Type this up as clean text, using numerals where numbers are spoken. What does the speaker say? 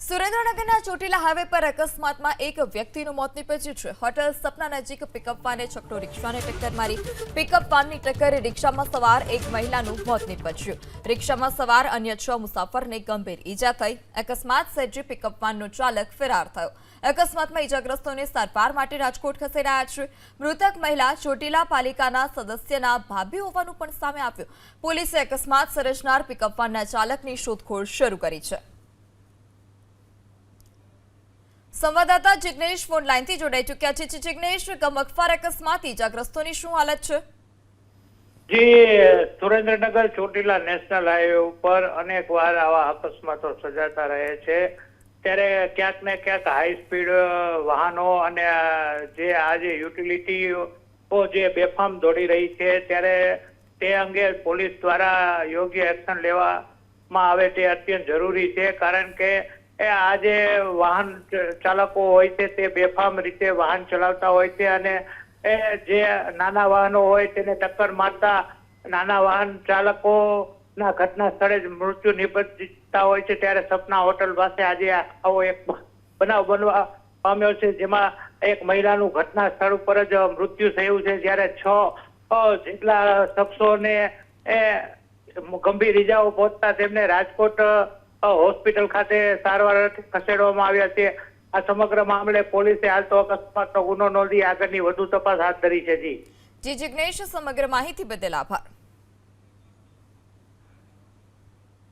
સુરેન્દ્રનગરના ચોટીલા હાઈવે પર અકસ્માતમાં એક વ્યક્તિનું મોત નીપજ્યું છે। હોટેલ સપના નજીક પિકઅપ વાને છકડો રિક્ષાને ટક્કર મારી। પિકઅપ વાનની ટક્કરે રિક્ષામાં સવાર એક મહિલાનું મોત નીપજ્યું। રિક્ષામાં સવાર અન્ય 6 મુસાફરને ગંભીર ઈજા થઈ। અકસ્માત સર્જી પિકઅપ વાનનો ચાલક ફરાર થયો। અકસ્માતમાં ઈજાગ્રસ્તોને સારવાર માટે રાજકોટ ખસેડાયા છે। મૃતક મહિલા ચોટીલા પાલિકાના સદસ્યના ભાભી હોવાનું પણ સામે આવ્યું। પોલીસે અકસ્માત સર્જનાર પિકઅપ વાનના ચાલકની શોધખોળ શરૂ કરી છે। संवाददाता जिग्नेश फोन लाइन थी जोड़ाई चुक्या है। जिग्नेश, गमगफार अकस्मात इजाग्रस्तों की શું हालत છે? जी, सुरेन्द्रनगर ચોટીલા નેશનલ હાઈવે ઉપર અનેક વાર આવા અકસ્માતો સર્જાતા રહે છે। ત્યારે ક્યાંક ને ક્યાંક હાઈ સ્પીડ વાહનો અને જે આજે યુટિલિટીઓ જે બેફામ દોડી રહી છે, ત્યારે તે અંગે પોલીસ દ્વારા યોગ્ય એક્શન લેવામાં આવે તે અત્યંત જરૂરી છે। કારણ કે આજે વાહન ચાલકો હોય છે તે બેફામ રીતે વાહન ચલાવતા હોય છે અને જે નાના વાહનો હોય તેને ટક્કર મારતા નાના વાહન ચાલકોના ઘટના સ્થળે જ મૃત્યુ નિપજતા હોય છે। ત્યારે સપના હોટલ પાસે આજે આવો એક બનાવ બનવા પામ્યો છે, જેમાં એક મહિલાનું ઘટના સ્થળ ઉપર જ મૃત્યુ થયું છે, જ્યારે 6 જેટલા શખ્સોને ગંભીર ઈજાઓ પહોંચતા તેમને રાજકોટ હોસ્પિટલ ખાતે સારવાર ખસેડવામાં આવ્યા છે। આ સમગ્ર મામલે પોલીસે હાલ તો અકસ્માતનો ગુનો નોંધી આગળની વધુ તપાસ હાથ ધરી છે। જી જિગ્નેશ, સમગ્ર માહિતી બદલ આભાર।